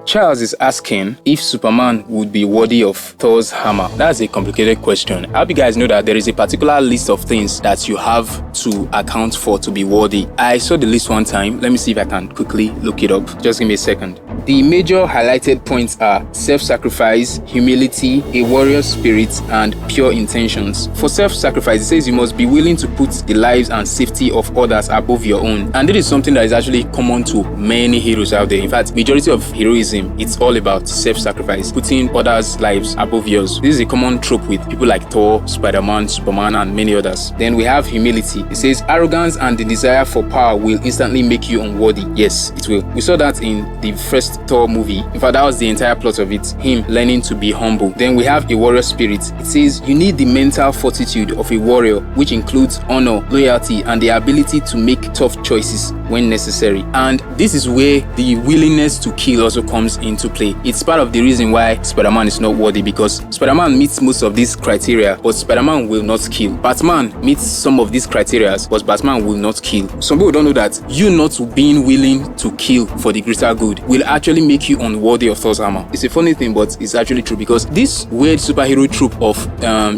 Charles is asking if Superman would be worthy of Thor's hammer. That's a complicated question. I hope you guys know that there is a particular list of things that you have to account for to be worthy. I saw the list one time. Let me see if I can quickly look it up. Just give me a second. The major highlighted points are self-sacrifice, humility, a warrior spirit, and pure intentions. For self-sacrifice, it says you must be willing to put the lives and safety of others above your own. And this is something that is actually common to many heroes out there. In fact, majority of heroism, it's all about self-sacrifice, putting others' lives above yours. This is a common trope with people like Thor, Spider-Man, Superman, and many others. Then we have humility. It says arrogance and the desire for power will instantly make you unworthy. Yes, it will. We saw that in the first Thor movie. In fact, that was the entire plot of it, him learning to be humble. Then we have a warrior spirit. It says you need the mental fortitude of a warrior, which includes honor, loyalty, and the ability to make tough choices when necessary. And this is where the willingness to kill also comes into play. It's part of the reason why Spider-Man is not worthy, because Spider-Man meets most of these criteria, but Spider-Man will not kill. Batman meets some of these criteria, but Batman will not kill. Some people don't know that you not being willing to kill for the greater good will actually make you unworthy of Thor's hammer. It's a funny thing, but it's actually true, because this weird superhero trope of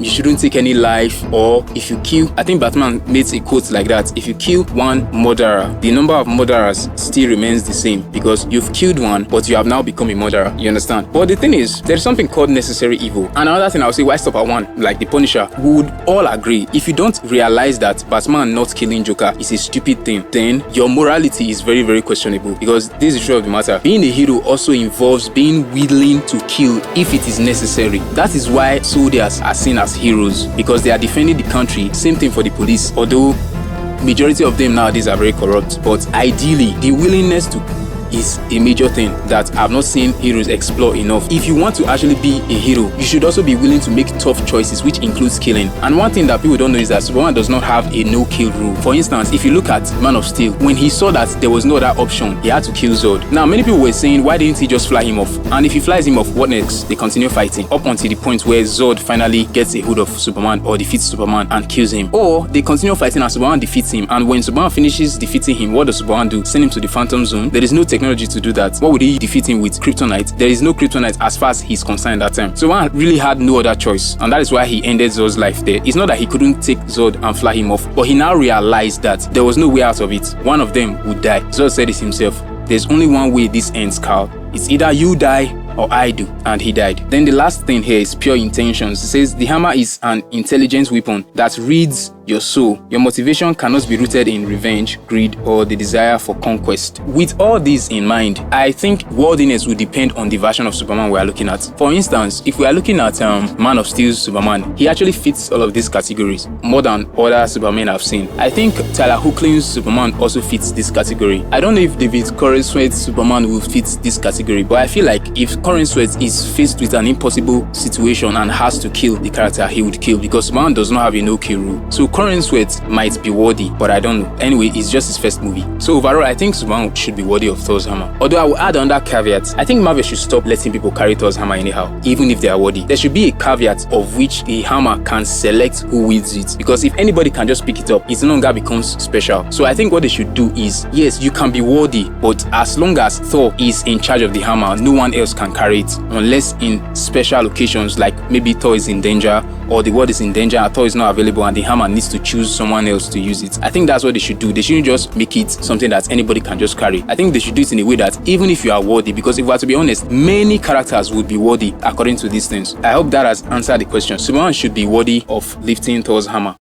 you shouldn't take any life, or if you kill, I think Batman made a quote like that, if you kill one murderer, the number of murderers still remains the same, because you've killed one, but you have now become a murderer. You understand? But the thing is, there's something called necessary evil. And another thing I would say, why stop at one? Like the Punisher, we would all agree, if you don't realize that Batman not killing Joker is a stupid thing, then your morality is very, very questionable, because this is the truth of the matter. Being a hero also involves being willing to kill if it is necessary. That is why soldiers are seen as heroes, because they are defending the country. Same thing for the police, although majority of them nowadays are very corrupt. But ideally, the willingness to is a major thing that I've not seen heroes explore enough. If you want to actually be a hero, you should also be willing to make tough choices, which includes killing. And one thing that people don't know is that Superman does not have a no-kill rule. For instance, if you look at Man of Steel, when he saw that there was no other option, he had to kill Zod. Now, many people were saying, why didn't he just fly him off? And if he flies him off, what next? They continue fighting up until the point where Zod finally gets a hold of Superman or defeats Superman and kills him. Or they continue fighting and Superman defeats him. And when Superman finishes defeating him, what does Superman do? Send him to the Phantom Zone. There is no technology to do that. What would he defeat him with? Kryptonite. There is no kryptonite as far as he's concerned at that time. So Superman really had no other choice, and that is why he ended Zod's life there. It's not that he couldn't take Zod and fly him off, but he now realized that there was no way out of it. One of them would die. Zod said it himself. There's only one way this ends, Carl. It's either you die or I do. And he died. Then the last thing here is pure intentions. It says the hammer is an intelligent weapon that reads your soul. Your motivation cannot be rooted in revenge, greed, or the desire for conquest. With all this in mind, I think worthiness will depend on the version of Superman we are looking at. For instance, if we are looking at Man of Steel's Superman, he actually fits all of these categories more than other Supermen I've seen. I think Tyler Hoechlin's Superman also fits this category. I don't know if David Corenswet's Superman will fit this category, but I feel like if Corenswet is faced with an impossible situation and has to kill the character, he would kill, because Superman does not have a no-kill rule. So Corenswet might be worthy, but I don't know. Anyway, it's just his first movie. So overall, I think Superman should be worthy of Thor's hammer. Although I will add another caveat. I think Marvel should stop letting people carry Thor's hammer anyhow, even if they are worthy. There should be a caveat of which the hammer can select who wields it, because if anybody can just pick it up, it no longer becomes special. So I think what they should do is, yes, you can be worthy, but as long as Thor is in charge of the hammer, no one else can carry it, unless in special occasions, like maybe Thor is in danger, or the world is in danger and Thor is not available and the hammer needs to choose someone else to use it. I think that's what they should do. They shouldn't just make it something that anybody can just carry. I think they should do it in a way that even if you are worthy, because if we are to be honest, many characters would be worthy according to these things. I hope that has answered the question. Superman should be worthy of lifting Thor's hammer.